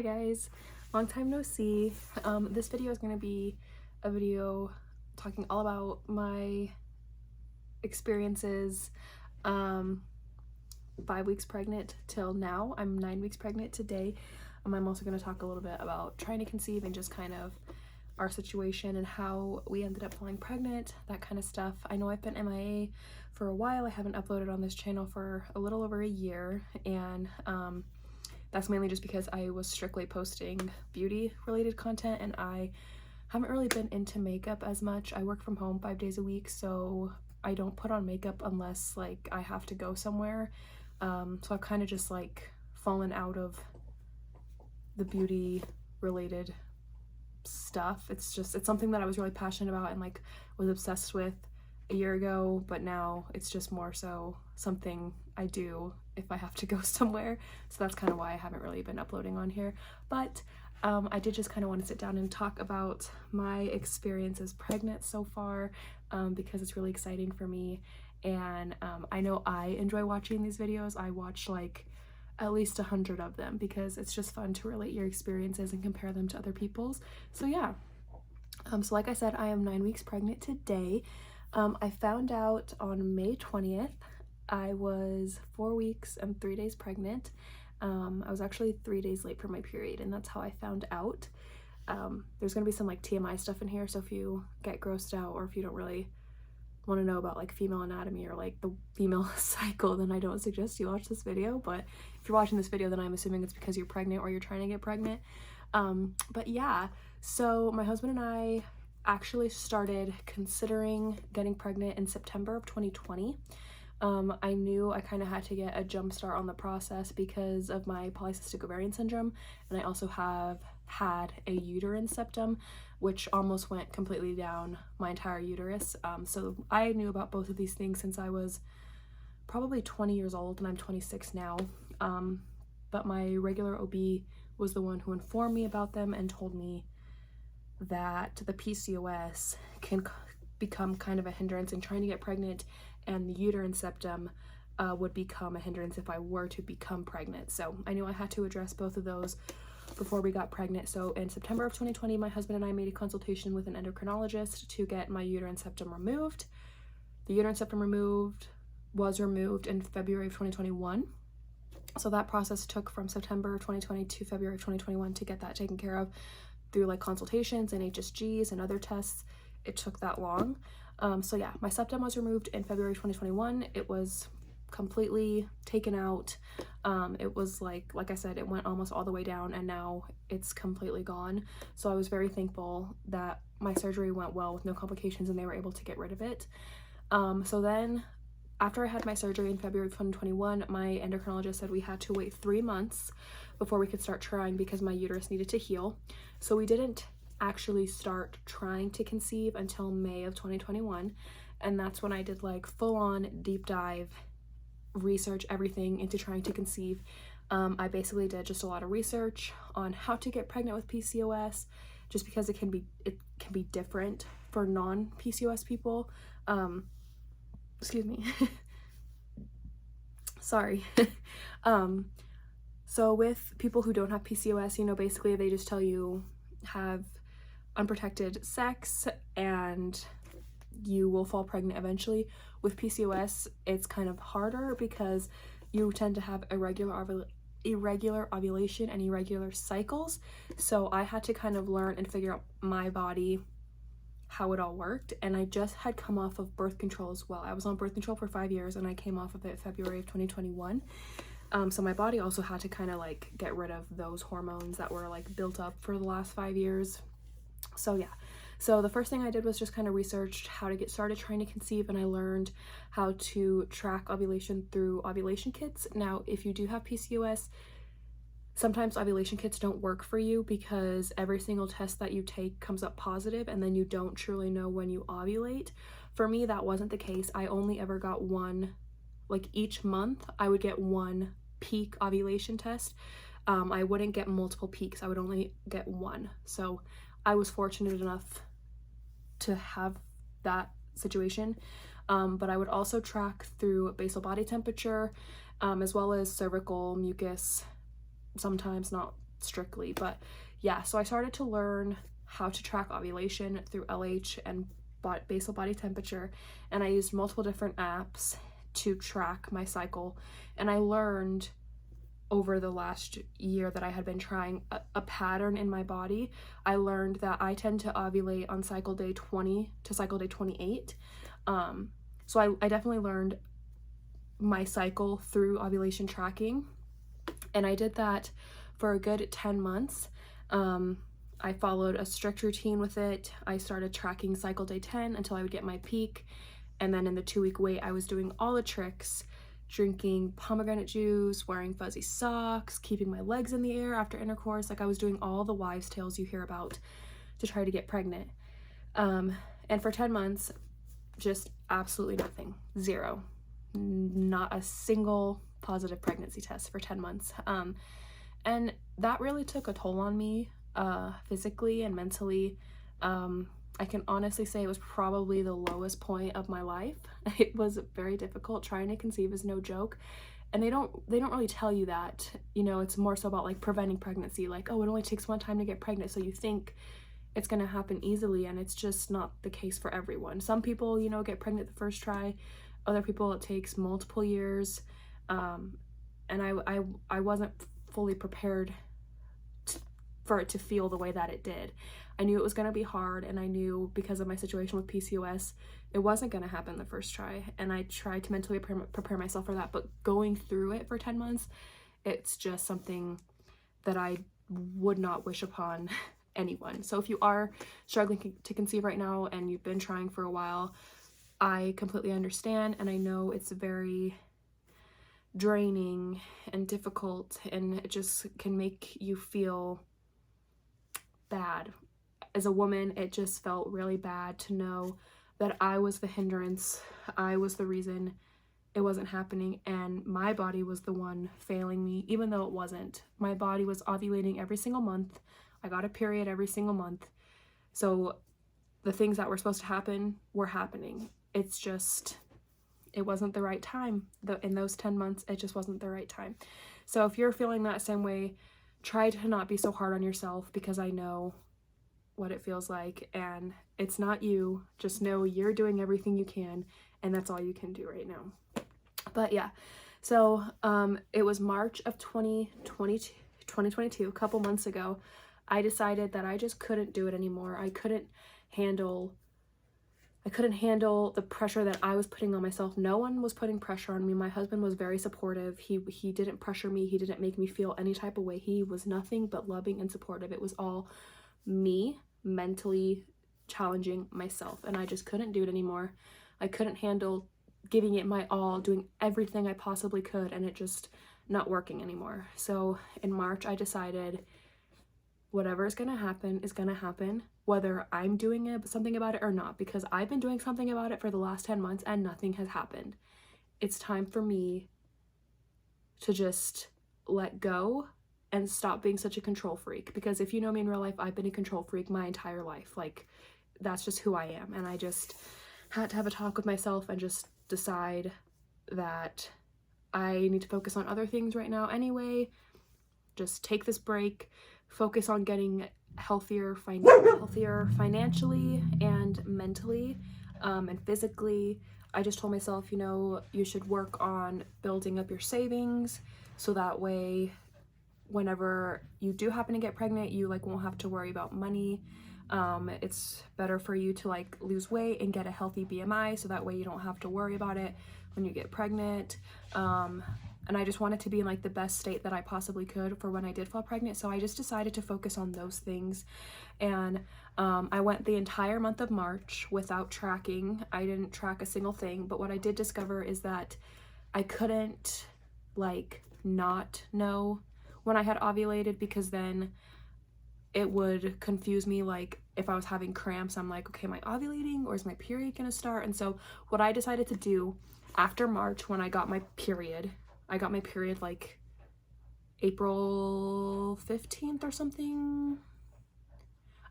Hi guys, long time no see. This video is going to be a video talking all about my experiences 5 weeks pregnant till now. I'm 9 weeks pregnant today. I'm also going to talk a little bit about trying to conceive and just kind of our situation and how we ended up falling pregnant, that kind of stuff. I know I've been MIA for a while. I haven't uploaded on this channel for a little over a year, and that's mainly just because I was strictly posting beauty related content and I haven't really been into makeup as much. I work from home 5 days a week, so I don't put on makeup unless like I have to go somewhere. So I've kind of just like fallen out of the beauty related stuff. It's something that I was really passionate about and like was obsessed with a year ago, but now it's just more so something I do if I have to go somewhere. So that's kind of why I haven't really been uploading on here. But I did just kind of want to sit down and talk about my experience as pregnant so far, because it's really exciting for me, and I know I enjoy watching these videos. I watch like at least 100 of them because it's just fun to relate your experiences and compare them to other people's. So yeah, so like I said, I am 9 weeks pregnant today. I found out on May 20th. I was 4 weeks and 3 days pregnant. I was actually 3 days late for my period, and that's how I found out. There's gonna be some like TMI stuff in here, so if you get grossed out or if you don't really want to know about like female anatomy or like the female cycle, then I don't suggest you watch this video. But if you're watching this video, then I'm assuming it's because you're pregnant or you're trying to get pregnant. But yeah, so my husband and I actually started considering getting pregnant in September of 2020. I knew I kind of had to get a jump start on the process because of my polycystic ovarian syndrome, and I also have had a uterine septum, which almost went completely down my entire uterus. So I knew about both of these things since I was probably 20 years old, and I'm 26 now. But my regular OB was the one who informed me about them and told me that the PCOS can become kind of a hindrance in trying to get pregnant, and the uterine septum would become a hindrance if I were to become pregnant. So I knew I had to address both of those before we got pregnant. So in September of 2020, my husband and I made a consultation with an endocrinologist to get my uterine septum removed. The uterine septum was removed in February of 2021. So that process took from September of 2020 to February of 2021 to get that taken care of through like consultations and HSGs and other tests. It took that long. So yeah, my septum was removed in February 2021. It was completely taken out. It was like I said, it went almost all the way down, and now it's completely gone. So I was very thankful that my surgery went well with no complications and they were able to get rid of it. So then after I had my surgery in February of 2021, my endocrinologist said we had to wait 3 months before we could start trying because my uterus needed to heal. So we didn't actually start trying to conceive until May of 2021, and that's when I did like full-on deep dive research everything into trying to conceive. I basically did just a lot of research on how to get pregnant with PCOS, just because it can be different for non-PCOS people. Excuse me. Sorry. So with people who don't have PCOS, you know, basically they just tell you have unprotected sex and you will fall pregnant eventually. With PCOS, it's kind of harder because you tend to have irregular ovulation and irregular cycles. So I had to kind of learn and figure out my body, how it all worked. And I just had come off of birth control as well. I was on birth control for 5 years and I came off of it February of 2021. So my body also had to kind of like get rid of those hormones that were like built up for the last 5 years. So yeah, so the first thing I did was just kind of researched how to get started trying to conceive, and I learned how to track ovulation through ovulation kits. Now, if you do have PCOS, sometimes ovulation kits don't work for you because every single test that you take comes up positive and then you don't truly know when you ovulate. For me, that wasn't the case. I only ever got one, like each month I would get one peak ovulation test. I wouldn't get multiple peaks. I would only get one. So I was fortunate enough to have that situation. But I would also track through basal body temperature, as well as cervical mucus, sometimes, not strictly. But yeah, so I started to learn how to track ovulation through LH and basal body temperature, and I used multiple different apps to track my cycle. And I learned over the last year that I had been trying a pattern in my body. I learned that I tend to ovulate on cycle day 20 to cycle day 28. So I definitely learned my cycle through ovulation tracking, and I did that for a good 10 months. I followed a strict routine with it. I started tracking cycle day 10 until I would get my peak, and then in the 2-week wait, I was doing all the tricks, drinking pomegranate juice, wearing fuzzy socks, keeping my legs in the air after intercourse. Like, I was doing all the wives' tales you hear about to try to get pregnant. And for 10 months, just absolutely nothing. Zero. Not a single positive pregnancy test for 10 months. And that really took a toll on me, physically and mentally. I can honestly say it was probably the lowest point of my life. It was very difficult. Trying to conceive is no joke, and they don't really tell you that. You know, it's more so about like preventing pregnancy, like, oh, it only takes one time to get pregnant, so you think it's gonna happen easily, and it's just not the case for everyone. Some people, you know, get pregnant the first try. Other people, it takes multiple years. And I wasn't fully prepared for it to feel the way that it did. I knew it was going to be hard, and I knew because of my situation with PCOS, it wasn't going to happen the first try, and I tried to mentally prepare myself for that. But going through it for 10 months, it's just something that I would not wish upon anyone. So if you are struggling to conceive right now and you've been trying for a while, I completely understand, and I know it's very draining and difficult, and it just can make you feel bad. As a woman, it just felt really bad to know that I was the hindrance. I was the reason it wasn't happening, and my body was the one failing me, even though it wasn't. My body was ovulating every single month. I got a period every single month. So the things that were supposed to happen were happening. It's just, it wasn't the right time. In those 10 months, it just wasn't the right time. So if you're feeling that same way, try to not be so hard on yourself, because I know what it feels like, and it's not you. Just know you're doing everything you can, and that's all you can do right now. But yeah, so it was March of 2022, a couple months ago. I decided that I just couldn't do it anymore. I couldn't handle the pressure that I was putting on myself. No one was putting pressure on me. My husband was very supportive. He didn't pressure me. He didn't make me feel any type of way. He was nothing but loving and supportive. It was all me mentally challenging myself, and I just couldn't do it anymore. I couldn't handle giving it my all, doing everything I possibly could, and it just not working anymore. So in March, I decided whatever is gonna happen is gonna happen, whether I'm doing something about it or not, because I've been doing something about it for the last 10 months and nothing has happened. It's time for me to just let go and stop being such a control freak, because if you know me in real life, I've been a control freak my entire life. Like, that's just who I am, and I just had to have a talk with myself and just decide that I need to focus on other things right now anyway. Just take this break, focus on getting healthier financially and mentally, and physically. I just told myself, you know, you should work on building up your savings, so that way whenever you do happen to get pregnant, you like won't have to worry about money. It's better for you to like lose weight and get a healthy BMI, so that way you don't have to worry about it when you get pregnant. And I just wanted to be in like the best state that I possibly could for when I did fall pregnant. So I just decided to focus on those things. And I went the entire month of March without tracking. I didn't track a single thing, but what I did discover is that I couldn't like not know when I had ovulated, because then it would confuse me. Like if I was having cramps, I'm like, okay, am I ovulating or is my period gonna start? And so what I decided to do after March, when I got my period like April 15th or something.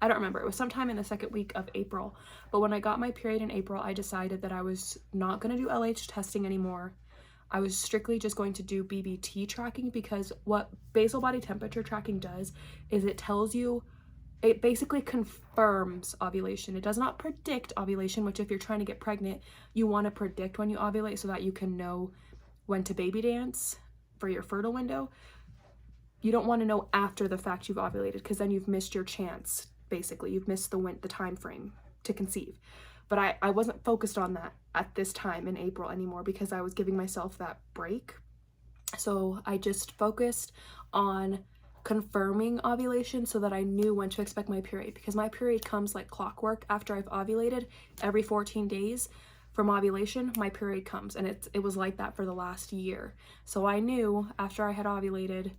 I don't remember. It was sometime in the second week of April. But when I got my period in April, I decided that I was not going to do LH testing anymore. I was strictly just going to do BBT tracking, because what basal body temperature tracking does is it tells you, it basically confirms ovulation. It does not predict ovulation, which if you're trying to get pregnant, you want to predict when you ovulate so that you can know when to baby dance for your fertile window. You don't want to know after the fact you've ovulated, because then you've missed your chance. Basically, you've missed the time frame to conceive. But I wasn't focused on that at this time in April anymore, because I was giving myself that break. So I just focused on confirming ovulation so that I knew when to expect my period, because my period comes like clockwork after I've ovulated. Every 14 days from ovulation, my period comes, and it was like that for the last year. So I knew after I had ovulated,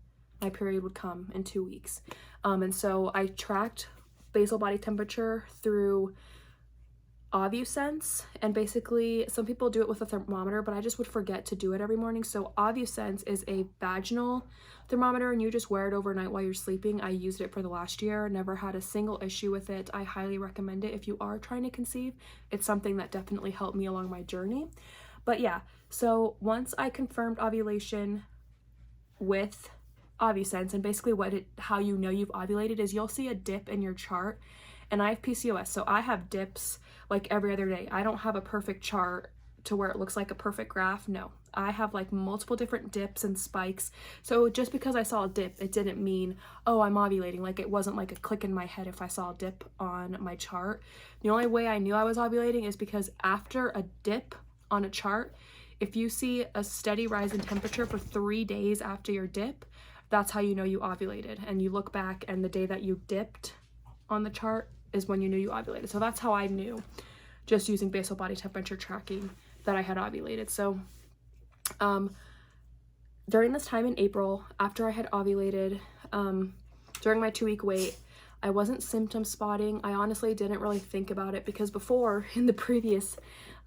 my period would come in 2 weeks. And so I tracked basal body temperature through OvuSense, and basically some people do it with a thermometer, but I just would forget to do it every morning. So OvuSense is a vaginal thermometer, and you just wear it overnight while you're sleeping. I used it for the last year, never had a single issue with it. I highly recommend it if you are trying to conceive. It's something that definitely helped me along my journey. But yeah, so once I confirmed ovulation with OvuSense, and basically how you know you've ovulated is you'll see a dip in your chart. And I have PCOS, so I have dips like every other day. I don't have a perfect chart to where it looks like a perfect graph. No, I have like multiple different dips and spikes. So just because I saw a dip, it didn't mean, oh, I'm ovulating. Like, it wasn't like a click in my head if I saw a dip on my chart. The only way I knew I was ovulating is because after a dip on a chart, if you see a steady rise in temperature for 3 days after your dip, that's how you know you ovulated. And you look back, and the day that you dipped on the chart is when you knew you ovulated. So that's how I knew, just using basal body temperature tracking, that I had ovulated. So during this time in April, after I had ovulated, during my 2-week wait, I wasn't symptom spotting. I honestly didn't really think about it, because before, in the previous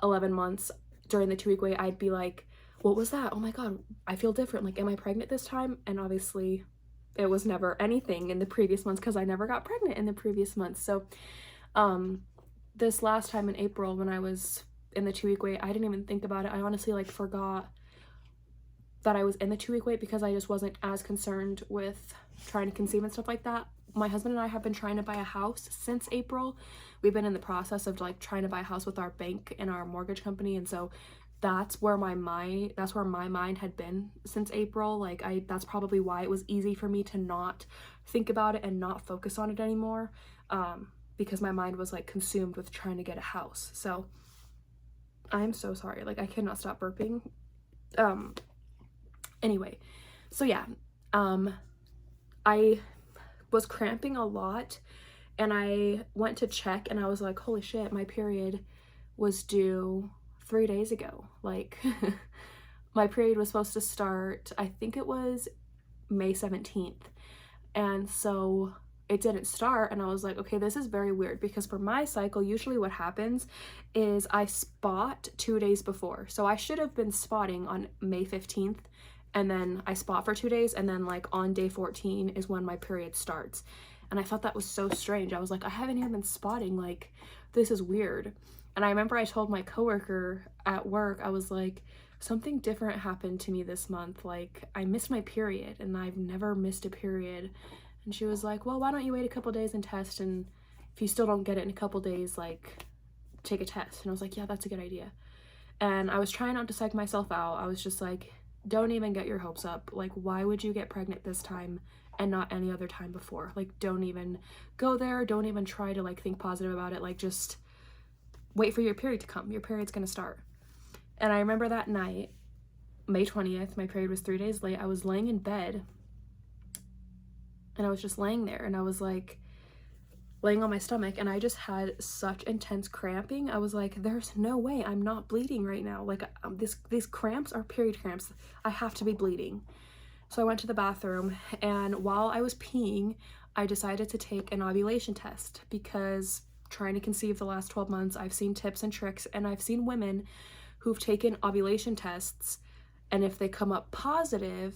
11 months during the 2-week wait, I'd be like, what was that? Oh my God, I feel different. Like, am I pregnant this time? And obviously it was never anything in the previous months, because I never got pregnant in the previous months. So this last time in April, when I was in the 2-week wait, I didn't even think about it. I honestly like forgot that I was in the 2-week wait, because I just wasn't as concerned with trying to conceive and stuff like that. My husband and I have been trying to buy a house since April. We've been in the process of like trying to buy a house with our bank and our mortgage company, and so that's where my mind had been since April. Like, that's probably why it was easy for me to not think about it and not focus on it anymore, because my mind was like consumed with trying to get a house. So I'm so sorry, like, I cannot stop burping. Anyway, so yeah, I was cramping a lot, and I went to check, and I was like, holy shit, my period was due 3 days ago. Like, my period was supposed to start, I think it was May 17th. And so it didn't start, and I was like, okay, this is very weird, because for my cycle, usually what happens is I spot 2 days before. So I should have been spotting on May 15th, and then I spot for 2 days, and then like on day 14 is when my period starts. And I thought that was so strange. I was like, I haven't even been spotting, like, this is weird. And I remember I told my coworker at work, I was like, something different happened to me this month. Like, I missed my period, and I've never missed a period. And she was like, well, why don't you wait a couple days and test, and if you still don't get it in a couple days, like, take a test. And I was like, yeah, that's a good idea. And I was trying not to psych myself out. I was just like, don't even get your hopes up. Like, why would you get pregnant this time and not any other time before? Like, don't even go there. Don't even try to like think positive about it. Like, just wait for your period to come. Your period's gonna start. And I remember that night, May 20th, my period was 3 days late. I was laying in bed, and I was just laying there, and I was like laying on my stomach, and I just had such intense cramping. I was like, there's no way I'm not bleeding right now. Like, these cramps are period cramps. I have to be bleeding. So I went to the bathroom, and while I was peeing, I decided to take an ovulation test, because trying to conceive the last 12 months, I've seen tips and tricks, and I've seen women who've taken ovulation tests, and if they come up positive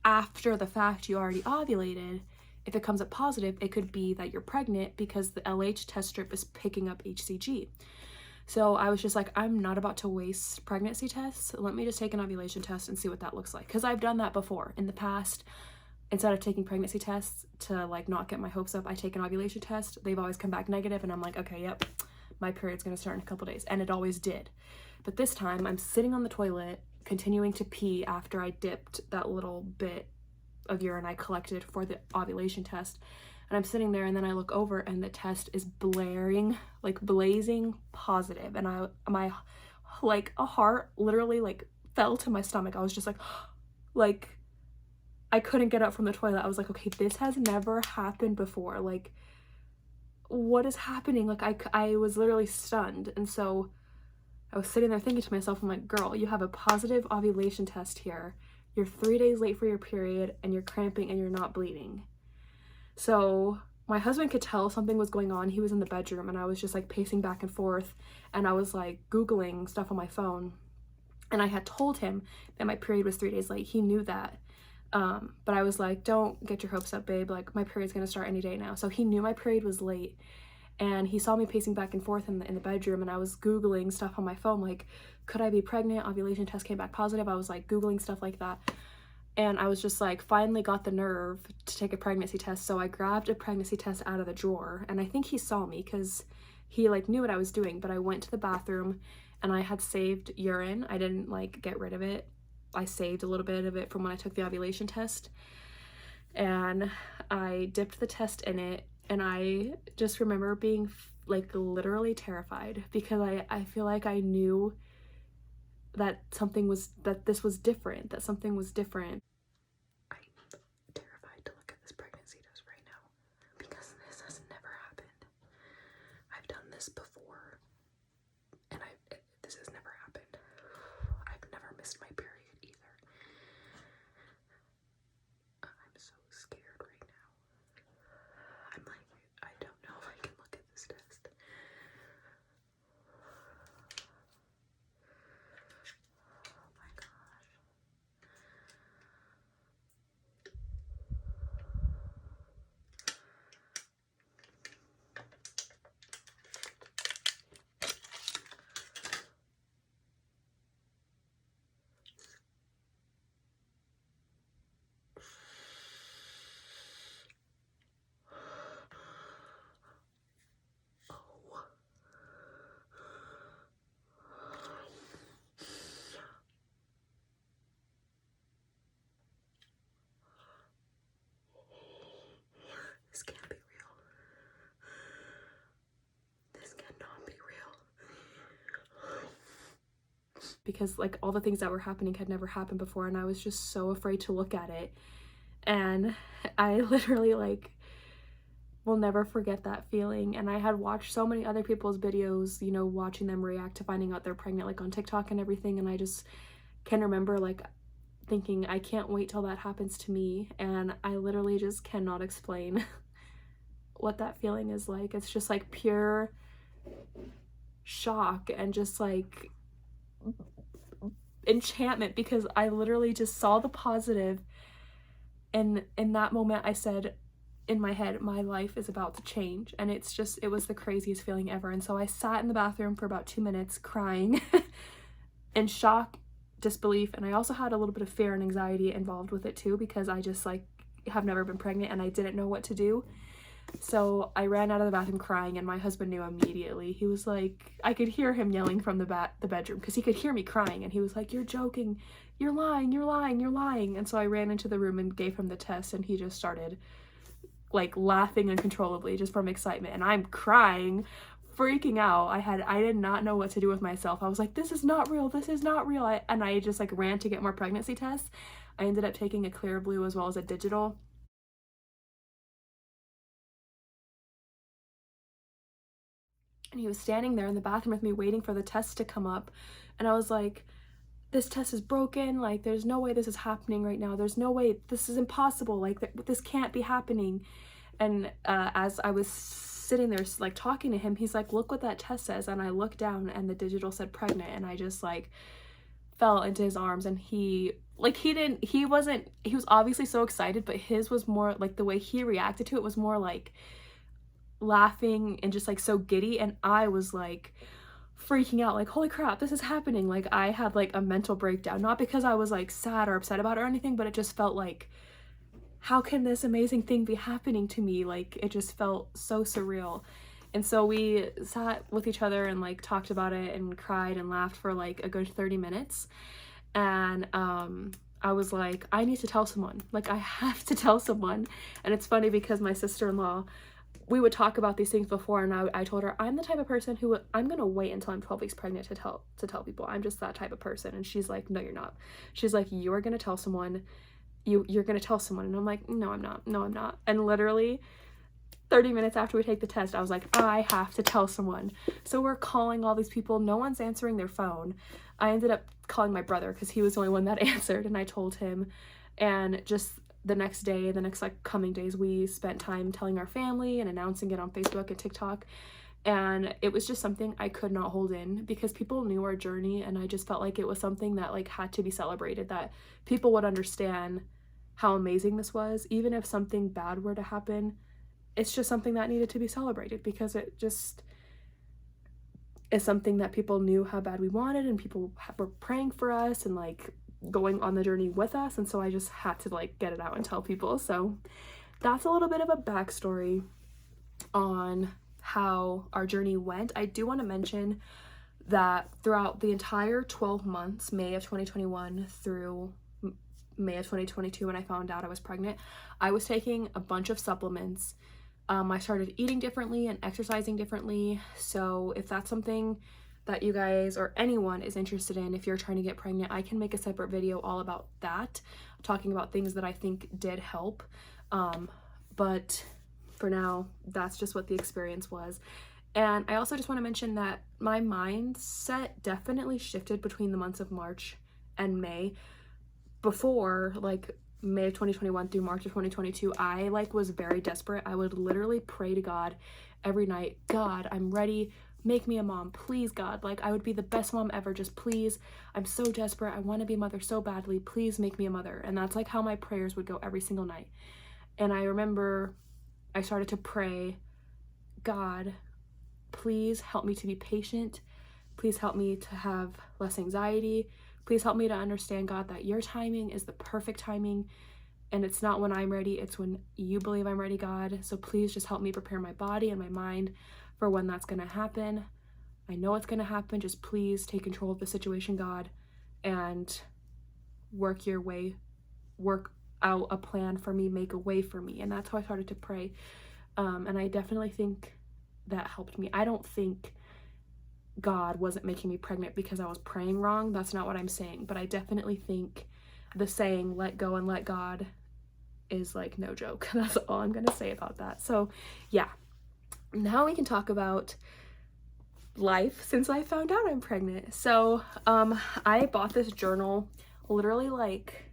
after the fact you already ovulated, if it comes up positive, it could be that you're pregnant, because the LH test strip is picking up HCG. So I was just like, I'm not about to waste pregnancy tests. Let me just take an ovulation test and see what that looks like. Because I've done that before in the past. Instead of taking pregnancy tests to like not get my hopes up, I take an ovulation test. They've always come back negative, and I'm like, okay, yep, my period's gonna start in a couple days. And it always did. But this time I'm sitting on the toilet, continuing to pee after I dipped that little bit of urine I collected for the ovulation test. And I'm sitting there, and then I look over and the test is blaring, like blazing positive. And my like a heart literally like fell to my stomach. I was just like I couldn't get up from the toilet. I was like, okay, this has never happened before. Like, what is happening? Like, I was literally stunned. And so I was sitting there thinking to myself, I'm like, girl, you have a positive ovulation test here. You're 3 days late for your period, and you're cramping, and you're not bleeding. So my husband could tell something was going on. He was in the bedroom, and I was just like pacing back and forth, and I was like Googling stuff on my phone. And I had told him that my period was 3 days late. He knew that. But I was like, don't get your hopes up, babe. Like, my period's gonna start any day now. So he knew my period was late, and he saw me pacing back and forth in the bedroom, and I was Googling stuff on my phone, like, could I be pregnant? Ovulation test came back positive. I was like Googling stuff like that. And I was just like, finally got the nerve to take a pregnancy test. So I grabbed a pregnancy test out of the drawer, and I think he saw me because he like knew what I was doing. But I went to the bathroom, and I had saved urine. I didn't like get rid of it. I saved a little bit of it from when I took the ovulation test, and I dipped the test in it. And I just remember being like literally terrified, because I feel like I knew that this was different, that something was different. I'm terrified to look at this pregnancy test right now, because this has never happened. I've done this before, and this has never happened. I've never missed my period either. I'm so scared right now. I'm like, I don't know if I can look at this test. Oh my gosh. This can't be real. This cannot be real. Because like all the things that were happening had never happened before, and I was just so afraid to look at it. And I literally like will never forget that feeling. And I had watched so many other people's videos, you know, watching them react to finding out they're pregnant, like on TikTok and everything. And I just can remember like thinking, I can't wait till that happens to me. And I literally just cannot explain what that feeling is like. It's just like pure shock and just like enchantment, because I literally just saw the positive, and in that moment I said in my head, my life is about to change. And it was the craziest feeling ever. And so I sat in the bathroom for about 2 minutes crying in shock, disbelief, and I also had a little bit of fear and anxiety involved with it too, because I just like have never been pregnant and I didn't know what to do. So I ran out of the bathroom crying, and my husband knew immediately. He was like, I could hear him yelling from the bedroom, because he could hear me crying, and he was like, you're joking, you're lying, you're lying, you're lying. And so I ran into the room and gave him the test, and he just started like laughing uncontrollably just from excitement, and I'm crying, freaking out. I did not know what to do with myself. I was like, this is not real, this is not real. And I just like ran to get more pregnancy tests. I ended up taking a Clearblue as well as a digital. And he was standing there in the bathroom with me waiting for the test to come up, and I was like, this test is broken, like there's no way this is happening right now, there's no way, this is impossible, like this can't be happening. And as I was sitting there like talking to him, he's like, look what that test says. And I looked down, and the digital said pregnant, and I just like fell into his arms. And he was obviously so excited, but his was more like, the way he reacted to it was more like laughing and just like so giddy. And I was like freaking out, like, holy crap, this is happening. Like, I had like a mental breakdown, not because I was like sad or upset about it or anything, but it just felt like, how can this amazing thing be happening to me? Like, it just felt so surreal. And so we sat with each other and like talked about it and cried and laughed for like a good 30 minutes. And I was like, I need to tell someone. Like, I have to tell someone. And it's funny because my sister-in-law, we would talk about these things before, and I told her, I'm the type of person who I'm gonna wait until I'm 12 weeks pregnant to tell people. I'm just that type of person. And she's like, no, you're not. She's like, you are gonna tell someone. You're gonna tell someone. And I'm like, no, I'm not. No, I'm not. And literally 30 minutes after we take the test, I was like, I have to tell someone. So we're calling all these people. No one's answering their phone. I ended up calling my brother because he was the only one that answered, and I told him. And just the next day, the next like coming days, we spent time telling our family and announcing it on Facebook and TikTok. And it was just something I could not hold in because people knew our journey, and I just felt like it was something that like had to be celebrated, that people would understand how amazing this was. Even if something bad were to happen, it's just something that needed to be celebrated because it just is something that people knew how bad we wanted, and people were praying for us and like going on the journey with us. And so I just had to like get it out and tell people. So that's a little bit of a backstory on how our journey went. I do want to mention that throughout the entire 12 months, May of 2021 through May of 2022, when I found out I was pregnant, I was taking a bunch of supplements. I started eating differently and exercising differently. So if that's something that you guys or anyone is interested in, if you're trying to get pregnant, I can make a separate video all about that, talking about things that I think did help. But for now, that's just what the experience was. And I also just want to mention that my mindset definitely shifted between the months of March and May. Before, like May of 2021 through March of 2022, I like was very desperate. I would literally pray to God every night, God, I'm ready. Make me a mom, please, God. Like, I would be the best mom ever. Just please, I'm so desperate. I want to be a mother so badly. Please make me a mother. And that's like how my prayers would go every single night. And I remember I started to pray, God, please help me to be patient. Please help me to have less anxiety. Please help me to understand, God, that your timing is the perfect timing, and it's not when I'm ready, it's when you believe I'm ready, God. So please just help me prepare my body and my mind for when that's going to happen. I know it's going to happen. Just please take control of the situation, God, and work out a plan for me, make a way for me. And that's how I started to pray. And I definitely think that helped me. I don't think God wasn't making me pregnant because I was praying wrong. That's not what I'm saying. But I definitely think the saying, let go and let God, is like no joke. That's all I'm going to say about that. So yeah, now we can talk about life since I found out I'm pregnant. So I bought this journal literally like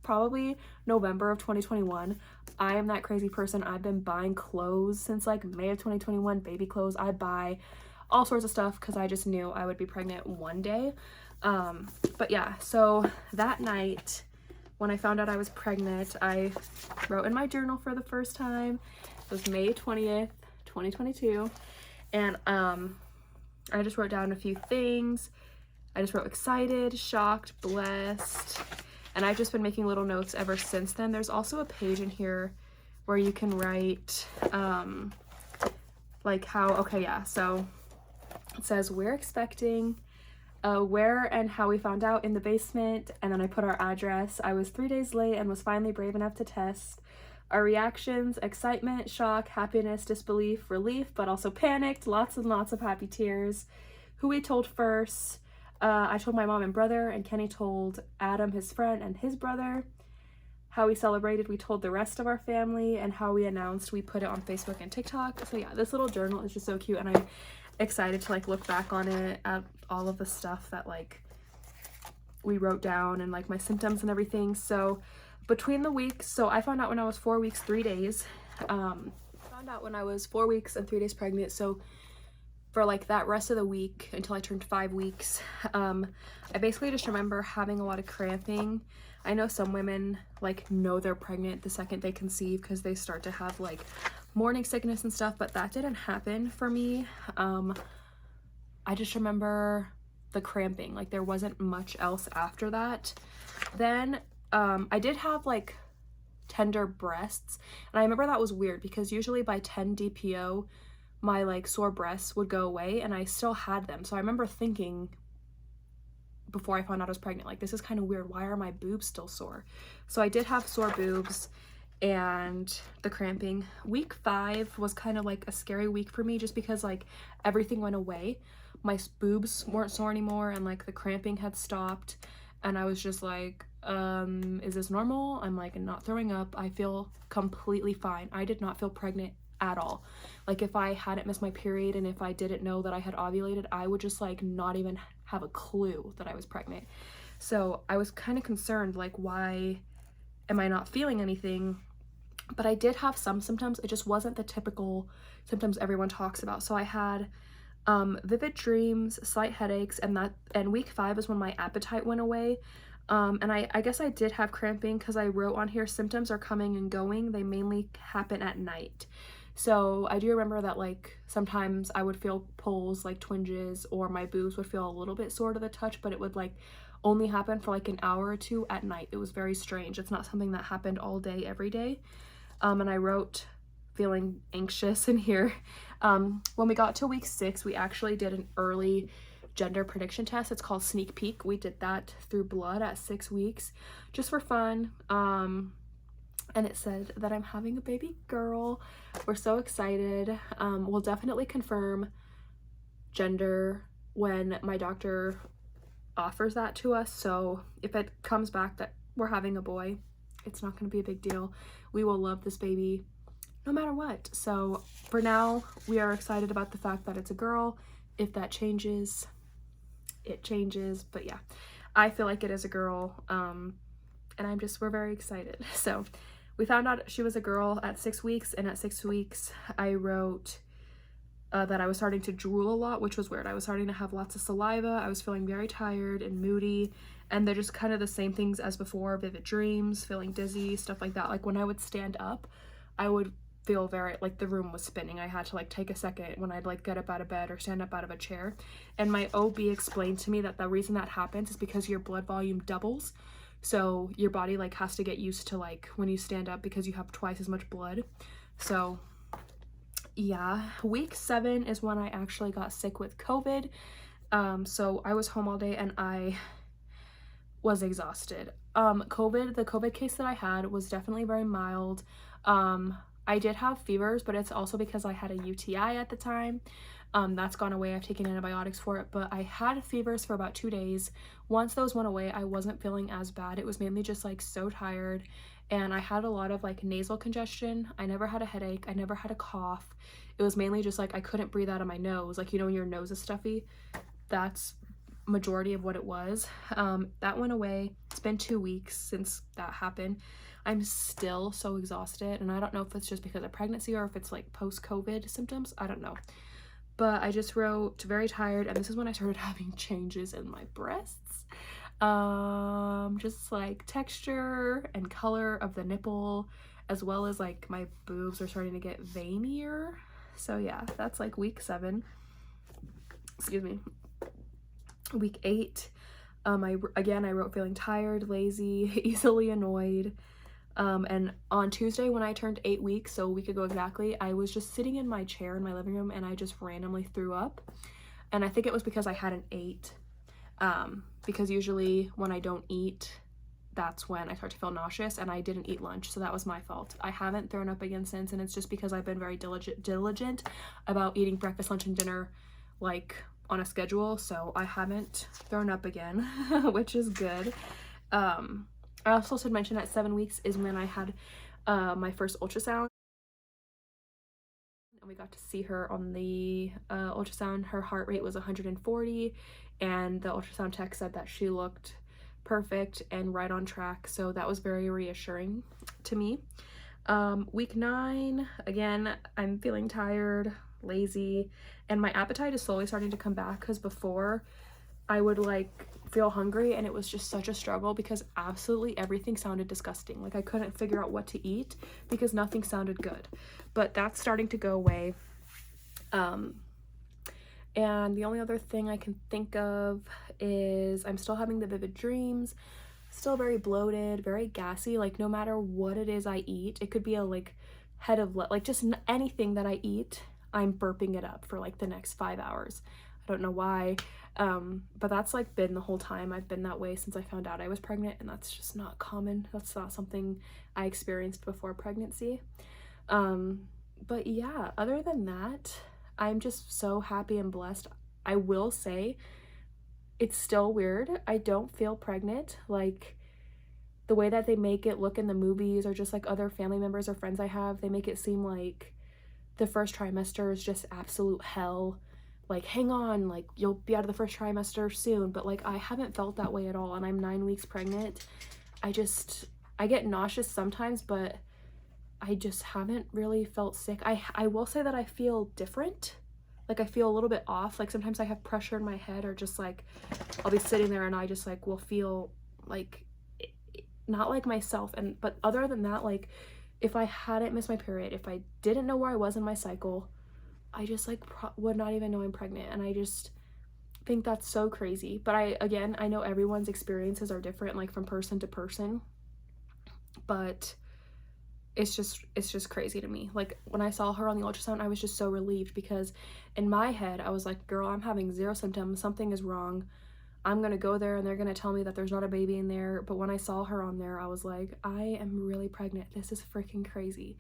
probably November of 2021. I am that crazy person. I've been buying clothes since like May of 2021, baby clothes. I buy all sorts of stuff because I just knew I would be pregnant one day. But yeah, so that night when I found out I was pregnant, I wrote in my journal for the first time. It was May 20th, 2022. And I just wrote down a few things. I just wrote excited, shocked, blessed. And I've just been making little notes ever since then. There's also a page in here where you can write like how, okay, yeah, so it says we're expecting, where and how we found out in the basement, and then I put our address. I was 3 days late and was finally brave enough to test. Our reactions: excitement, shock, happiness, disbelief, relief, but also panicked, lots and lots of happy tears. Who we told first: I told my mom and brother, and Kenny told Adam, his friend, and his brother. How we celebrated: we told the rest of our family, and how we announced: we put it on Facebook and TikTok. So yeah, this little journal is just so cute, and I'm excited to like look back on it at all of the stuff that like we wrote down and like my symptoms and everything. So between the weeks, so I found out when I was 4 weeks 3 days. Found out when I was 4 weeks and 3 days pregnant. So for like that rest of the week until I turned 5 weeks, I basically just remember having a lot of cramping. I know some women like know they're pregnant the second they conceive because they start to have like morning sickness and stuff, but that didn't happen for me. I just remember the cramping. Like there wasn't much else after that. Then I did have like tender breasts, and I remember that was weird because usually by 10 DPO my like sore breasts would go away, and I still had them. So I remember thinking before I found out I was pregnant, like, this is kind of weird, why are my boobs still sore? So I did have sore boobs and the cramping. Week 5 was kind of like a scary week for me just because like everything went away. My boobs weren't sore anymore, and like the cramping had stopped, and I was just like, is this normal? I'm like not throwing up. I feel completely fine. I did not feel pregnant at all. Like if I hadn't missed my period and if I didn't know that I had ovulated, I would just like not even have a clue that I was pregnant. So I was kind of concerned, like, why am I not feeling anything? But I did have some symptoms. It just wasn't the typical symptoms everyone talks about. So I had vivid dreams, slight headaches, and week 5 is when my appetite went away. And I guess I did have cramping because I wrote on here symptoms are coming and going. They mainly happen at night. So I do remember that like sometimes I would feel pulls, like twinges, or my boobs would feel a little bit sore to the touch, but it would like only happen for like an hour or two at night. It was very strange. It's not something that happened all day, every day. And I wrote feeling anxious in here. When we got to week 6, we actually did an early gender prediction test. It's called Sneak Peek. We did that through blood at 6 weeks just for fun. And it said that I'm having a baby girl. We're so excited. We'll definitely confirm gender when my doctor offers that to us. So if it comes back that we're having a boy, it's not going to be a big deal. We will love this baby no matter what. So for now, we are excited about the fact that it's a girl. If that changes, it changes. But yeah, I feel like it is a girl. And we're very excited. So we found out she was a girl at 6 weeks, and at 6 weeks I wrote that I was starting to drool a lot, which was weird. I was starting to have lots of saliva. I was feeling very tired and moody, and they're just kind of the same things as before: vivid dreams, feeling dizzy, stuff like that. Like when I would stand up, I would feel very like the room was spinning. I had to like take a second when I'd like get up out of bed or stand up out of a chair. And my OB explained to me that the reason that happens is because your blood volume doubles. So your body like has to get used to like when you stand up because you have twice as much blood. So yeah, week 7 is when I actually got sick with COVID. So I was home all day and I was exhausted. The COVID case that I had was definitely very mild. I did have fevers, but it's also because I had a UTI at the time. That's gone away. I've taken antibiotics for it, but I had fevers for about 2 days. Once those went away, I wasn't feeling as bad. It was mainly just like so tired, and I had a lot of like nasal congestion. I never had a headache. I never had a cough. It was mainly just like I couldn't breathe out of my nose. Like, you know, when your nose is stuffy, that's majority of what it was. That went away. It's been 2 weeks since that happened. I'm still so exhausted, and I don't know if it's just because of pregnancy or if it's like post-COVID symptoms. I don't know. But I just wrote very tired, and this is when I started having changes in my breasts. Just like texture and color of the nipple, as well as like my boobs are starting to get veinier. So yeah, that's like week 7. Excuse me. Week 8, I wrote feeling tired, lazy, easily annoyed. And on Tuesday when I turned 8 weeks, so a week ago exactly, I was just sitting in my chair in my living room and I just randomly threw up. And I think it was because I hadn't ate. Because usually when I don't eat, that's when I start to feel nauseous, and I didn't eat lunch, so that was my fault. I haven't thrown up again since, and it's just because I've been very diligent about eating breakfast, lunch, and dinner like on a schedule, so I haven't thrown up again, which is good. I also should mention at 7 weeks is when I had my first ultrasound, and we got to see her on the ultrasound. Her heart rate was 140, and the ultrasound tech said that she looked perfect and right on track, so that was very reassuring to me. Week 9, again, I'm feeling tired, lazy, and my appetite is slowly starting to come back, because before I would like feel hungry and it was just such a struggle because absolutely everything sounded disgusting. Like I couldn't figure out what to eat because nothing sounded good. But that's starting to go away. And the only other thing I can think of is I'm still having the vivid dreams, still very bloated, very gassy. Like no matter what it is I eat, it could be a like head of like just anything that I eat, I'm burping it up for like the next 5 hours. I don't know why, but that's like been the whole time. I've been that way since I found out I was pregnant, and that's just not common. That's not something I experienced before pregnancy. But yeah, other than that, I'm just so happy and blessed. I will say it's still weird. I don't feel pregnant. Like the way that they make it look in the movies, or just like other family members or friends I have, they make it seem like the first trimester is just absolute hell. Like, hang on, like you'll be out of the first trimester soon. But like I haven't felt that way at all, and I'm 9 weeks pregnant. I get nauseous sometimes, but I just haven't really felt sick. I will say that I feel different. Like I feel a little bit off. Like sometimes I have pressure in my head, or just like I'll be sitting there and I just like will feel like not like myself. And but other than that, like if I hadn't missed my period, if I didn't know where I was in my cycle, I just like would not even know I'm pregnant. And I just think that's so crazy. But I know everyone's experiences are different, like from person to person, but it's just crazy to me. Like when I saw her on the ultrasound, I was just so relieved, because in my head I was like, girl, I'm having 0 symptoms, something is wrong, I'm gonna go there and they're gonna tell me that there's not a baby in there. But when I saw her on there, I was like, I am really pregnant. This is freaking crazy,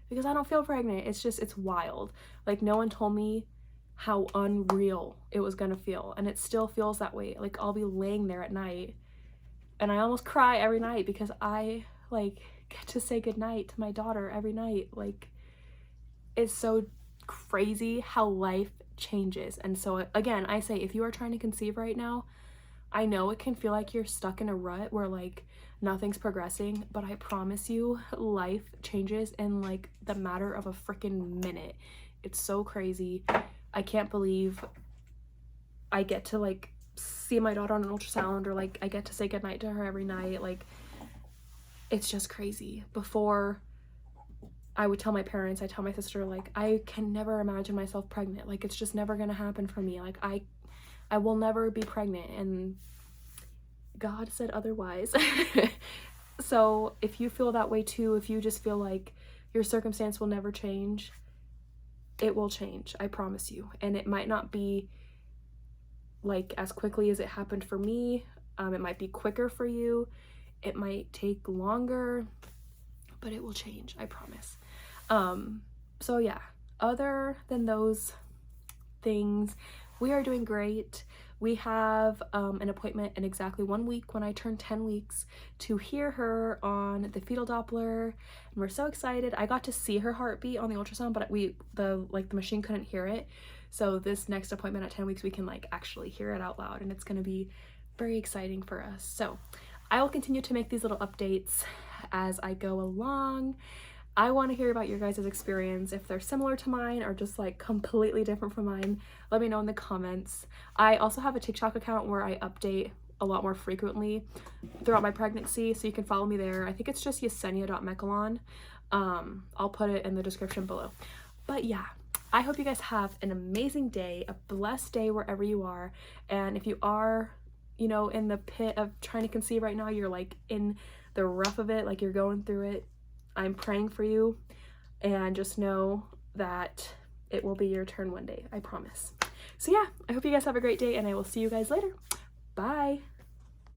because I don't feel pregnant. It's wild. Like no one told me how unreal it was gonna feel, and it still feels that way. Like I'll be laying there at night and I almost cry every night, because I like get to say goodnight to my daughter every night. Like it's so crazy how life changes. And so again, I say, if you are trying to conceive right now, I know it can feel like you're stuck in a rut where like nothing's progressing, but I promise you life changes in like the matter of a freaking minute. It's so crazy. I can't believe I get to like see my daughter on an ultrasound, or like I get to say goodnight to her every night. Like it's just crazy. Before, I would tell my parents, I tell my sister, like I can never imagine myself pregnant. Like it's just never gonna happen for me. Like I will never be pregnant, and God said otherwise. So if you feel that way too, if you just feel like your circumstance will never change, it will change, I promise you. And it might not be like as quickly as it happened for me. It might be quicker for you. It might take longer, but it will change, I promise. So yeah, other than those things, we are doing great. We have an appointment in exactly 1 week when I turn 10 weeks to hear her on the fetal Doppler, and we're so excited. I got to see her heartbeat on the ultrasound, but the machine couldn't hear it. So this next appointment at 10 weeks, we can like actually hear it out loud, and it's going to be very exciting for us. So I will continue to make these little updates as I go along. I want to hear about your guys' experience. If they're similar to mine or just like completely different from mine, let me know in the comments. I also have a TikTok account where I update a lot more frequently throughout my pregnancy, so you can follow me there. I think it's just Yesenia.Mechalon. I'll put it in the description below. But yeah, I hope you guys have an amazing day, a blessed day wherever you are. And if you are, you know, in the pit of trying to conceive right now, you're like in the rough of it, like you're going through it, I'm praying for you, and just know that it will be your turn one day, I promise. So yeah, I hope you guys have a great day, and I will see you guys later. Bye.